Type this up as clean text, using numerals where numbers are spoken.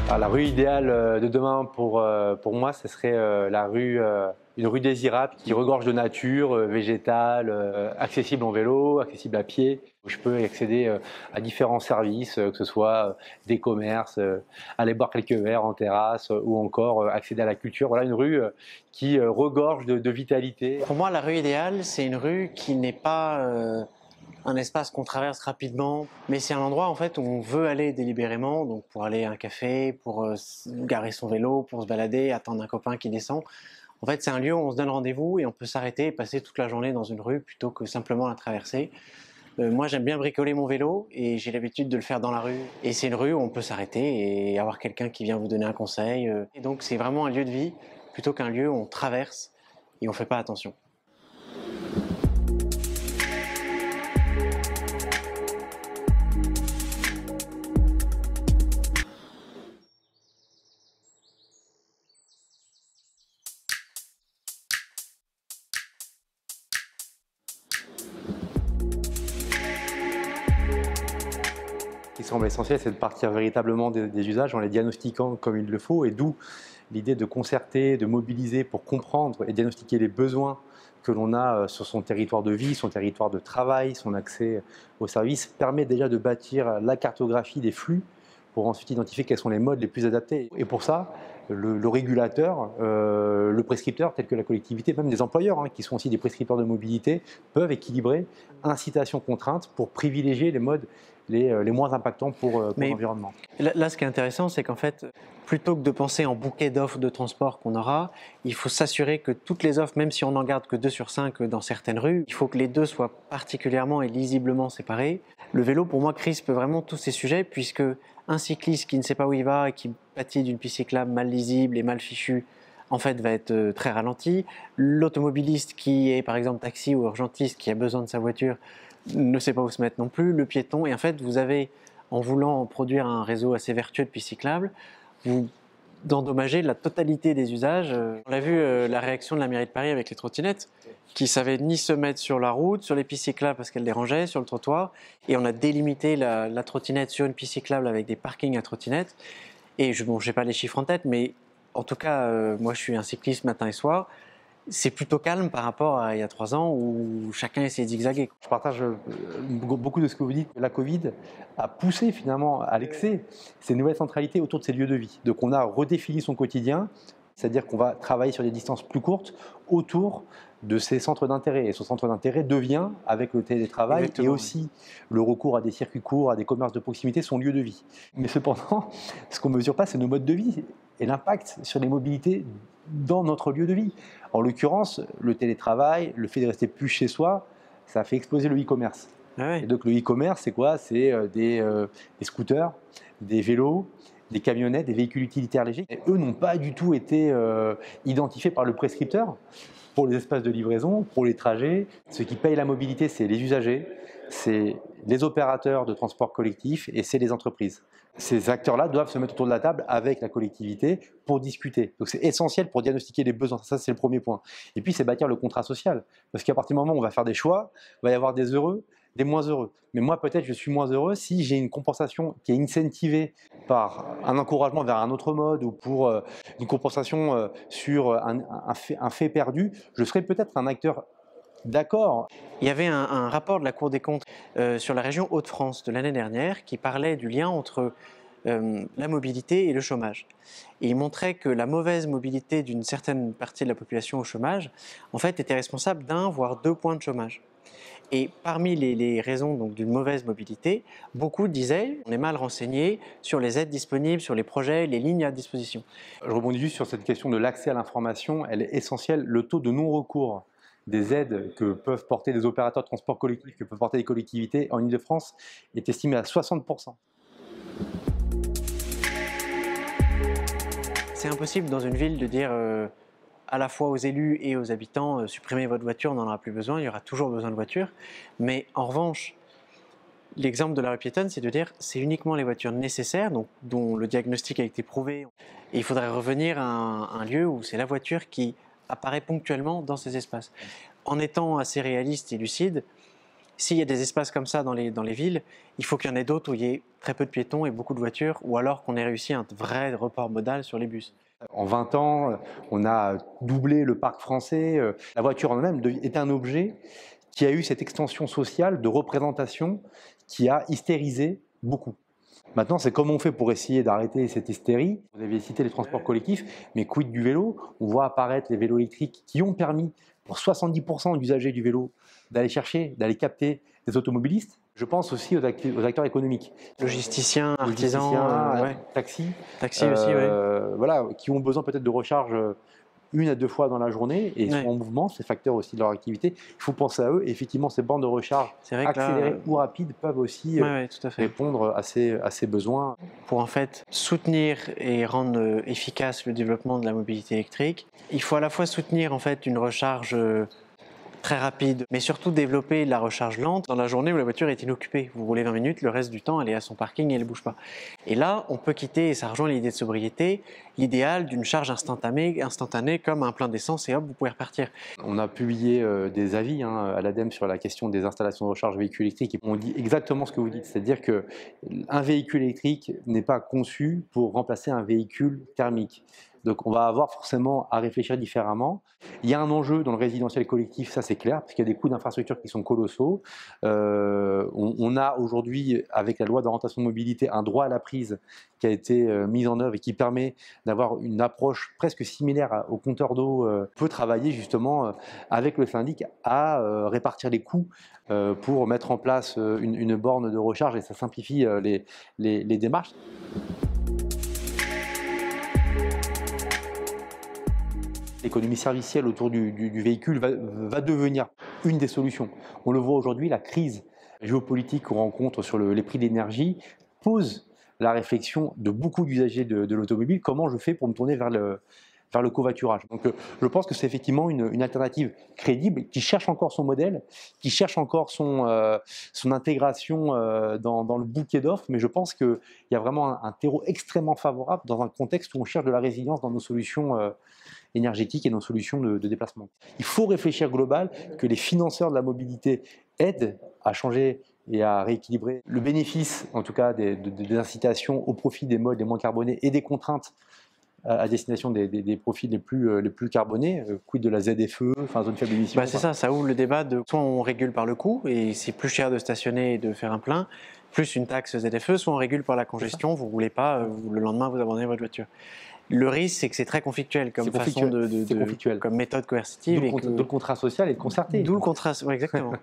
Alors, la rue idéale de demain pour moi, ce serait une rue désirable qui regorge de nature, végétale, accessible en vélo, accessible à pied. Où je peux accéder à différents services, que ce soit des commerces, aller boire quelques verres en terrasse ou encore accéder à la culture. Voilà une rue qui regorge de vitalité. Pour moi, la rue idéale, c'est une rue qui n'est pas un espace qu'on traverse rapidement, mais c'est un endroit en fait où on veut aller délibérément, donc pour aller à un café, pour garer son vélo, pour se balader, attendre un copain qui descend. En fait, c'est un lieu où on se donne rendez-vous et on peut s'arrêter et passer toute la journée dans une rue plutôt que simplement la traverser. Moi, j'aime bien bricoler mon vélo et j'ai l'habitude de le faire dans la rue. Et c'est une rue où on peut s'arrêter et avoir quelqu'un qui vient vous donner un conseil. Et donc, c'est vraiment un lieu de vie plutôt qu'un lieu où on traverse et on ne fait pas attention. Ce qui semble essentiel, c'est de partir véritablement des usages en les diagnostiquant comme il le faut, et d'où l'idée de concerter, de mobiliser pour comprendre et diagnostiquer les besoins que l'on a sur son territoire de vie, son territoire de travail, son accès aux services, permet déjà de bâtir la cartographie des flux pour ensuite identifier quels sont les modes les plus adaptés. Et pour ça, le régulateur, le prescripteur, tel que la collectivité, même des employeurs, qui sont aussi des prescripteurs de mobilité, peuvent équilibrer incitation-contrainte pour privilégier les modes les moins impactants pour l'environnement. Là, ce qui est intéressant, c'est qu'en fait, plutôt que de penser en bouquet d'offres de transport qu'on aura, il faut s'assurer que toutes les offres, même si on n'en garde que 2 sur 5 dans certaines rues, il faut que les deux soient particulièrement et lisiblement séparés. Le vélo, pour moi, crispe vraiment tous ces sujets, puisque un cycliste qui ne sait pas où il va et qui pâtit d'une piste cyclable mal lisible et mal fichue, en fait, va être très ralenti. L'automobiliste qui est, par exemple, taxi ou urgentiste, qui a besoin de sa voiture, ne sait pas où se mettre non plus, le piéton. Et en fait, vous avez, en voulant produire un réseau assez vertueux de pistes cyclables, vous endommagez la totalité des usages. On a vu la réaction de la mairie de Paris avec les trottinettes, qui savaient ni se mettre sur la route, sur les pistes cyclables parce qu'elles dérangeaient, sur le trottoir. Et on a délimité la trottinette sur une piste cyclable avec des parkings à trottinettes. Et je n'ai pas les chiffres en tête, mais en tout cas, moi je suis un cycliste matin et soir. C'est plutôt calme par rapport à il y a 3 ans où chacun essayait de zigzaguer. Je partage beaucoup de ce que vous dites. La Covid a poussé finalement à l'excès ces nouvelles centralités autour de ces lieux de vie. Donc on a redéfini son quotidien, c'est-à-dire qu'on va travailler sur des distances plus courtes autour de ces centres d'intérêt. Et ce centre d'intérêt devient, avec le télétravail et aussi le recours à des circuits courts, à des commerces de proximité, son lieu de vie. Mais cependant, ce qu'on ne mesure pas, c'est nos modes de vie et l'impact sur les mobilités dans notre lieu de vie. En l'occurrence, le télétravail, le fait de rester plus chez soi, ça a fait exploser le e-commerce. Ah ouais. Et donc le e-commerce, c'est quoi? C'est des scooters, des vélos, des camionnettes, des véhicules utilitaires légers. Et eux n'ont pas du tout été identifiés par le prescripteur pour les espaces de livraison, pour les trajets. Ceux qui payent la mobilité, c'est les usagers, c'est les opérateurs de transport collectif et c'est les entreprises. Ces acteurs-là doivent se mettre autour de la table avec la collectivité pour discuter. Donc c'est essentiel pour diagnostiquer les besoins. Ça, c'est le premier point. Et puis, c'est bâtir le contrat social. Parce qu'à partir du moment où on va faire des choix, il va y avoir des heureux, des moins heureux. Mais moi, peut-être, je suis moins heureux si j'ai une compensation qui est incentivée par un encouragement vers un autre mode ou pour une compensation sur un fait perdu. Je serais peut-être un acteur d'accord. Il y avait un rapport de la Cour des comptes sur la région Hauts-de-France de l'année dernière qui parlait du lien entre la mobilité et le chômage. Et il montrait que la mauvaise mobilité d'une certaine partie de la population au chômage, en fait, était responsable d'1 voire 2 points de chômage. Et parmi les raisons donc d'une mauvaise mobilité, beaucoup disaient on est mal renseigné sur les aides disponibles, sur les projets, les lignes à disposition. Je rebondis juste sur cette question de l'accès à l'information, elle est essentielle. Le taux de non-recours des aides que peuvent porter les opérateurs de transport collectif, que peuvent porter les collectivités en Ile-de-France est estimé à 60%. C'est impossible dans une ville de dire à la fois aux élus et aux habitants supprimez votre voiture, on n'en aura plus besoin, il y aura toujours besoin de voitures. Mais en revanche, l'exemple de la rue piétonne, c'est de dire c'est uniquement les voitures nécessaires, donc, dont le diagnostic a été prouvé. Et il faudrait revenir à un lieu où c'est la voiture qui apparaît ponctuellement dans ces espaces. En étant assez réaliste et lucide, S'il y a des espaces comme ça dans les villes, il faut qu'il y en ait d'autres où il y ait très peu de piétons et beaucoup de voitures, ou alors qu'on ait réussi un vrai report modal sur les bus. En 20 ans, on a doublé le parc français. La voiture en elle-même est un objet qui a eu cette extension sociale de représentation qui a hystérisé beaucoup. Maintenant, c'est comment on fait pour essayer d'arrêter cette hystérie. Vous avez cité les transports collectifs, mais quid du vélo? On voit apparaître les vélos électriques qui ont permis pour 70% d'usagers du vélo d'aller chercher, d'aller capter des automobilistes. Je pense aussi aux acteurs économiques. Logisticiens, artisans, ouais. Taxis. Taxis aussi, oui. Voilà, qui ont besoin peut-être de recharge 1 à 2 fois dans la journée et sont en mouvement, c'est facteur aussi de leur activité. Il faut penser à eux. Et effectivement, ces bornes de recharge accélérées ou rapides peuvent aussi tout à fait. répondre à ces besoins. Pour en fait soutenir et rendre efficace le développement de la mobilité électrique, il faut à la fois soutenir en fait une recharge très rapide, mais surtout développer la recharge lente dans la journée où la voiture est inoccupée. Vous roulez 20 minutes, le reste du temps, elle est à son parking et elle ne bouge pas. Et là, on peut quitter, et ça rejoint l'idée de sobriété, l'idéal d'une charge instantanée comme un plein d'essence et hop, vous pouvez repartir. On a publié des avis à l'ADEME sur la question des installations de recharge véhicules électriques et on dit exactement ce que vous dites, c'est-à-dire qu'un véhicule électrique n'est pas conçu pour remplacer un véhicule thermique. Donc on va avoir forcément à réfléchir différemment. Il y a un enjeu dans le résidentiel collectif, ça c'est clair, parce qu'il y a des coûts d'infrastructure qui sont colossaux. On a aujourd'hui, avec la loi d'orientation de mobilité, un droit à la prise qui a été mis en œuvre et qui permet d'avoir une approche presque similaire au compteur d'eau. On peut travailler justement avec le syndic à répartir les coûts pour mettre en place une borne de recharge et ça simplifie les démarches. L'économie servicielle autour du véhicule va devenir une des solutions. On le voit aujourd'hui, la crise géopolitique qu'on rencontre sur les prix de l'énergie pose la réflexion de beaucoup d'usagers de l'automobile. Comment je fais pour me tourner vers le covoiturage? Donc je pense que c'est effectivement une alternative crédible qui cherche encore son modèle, qui cherche encore son intégration dans le bouquet d'offres, mais je pense qu'il y a vraiment un terreau extrêmement favorable dans un contexte où on cherche de la résilience dans nos solutions énergétiques et nos solutions de déplacement. Il faut réfléchir global, que les financeurs de la mobilité aident à changer et à rééquilibrer le bénéfice, en tout cas des incitations au profit des modes les moins carbonés et des contraintes à destination des profils les plus carbonés, quid de la ZFE, enfin zone faible émission. C'est ça ouvre le débat de soit on régule par le coût et c'est plus cher de stationner et de faire un plein, plus une taxe ZFE, soit on régule par la congestion, vous ne roulez pas, le lendemain vous abandonnez votre voiture. Le risque, c'est que c'est très conflictuel comme façon comme méthode coercitive. D'où le contrat social et concerté. D'où le contrat, ouais, exactement.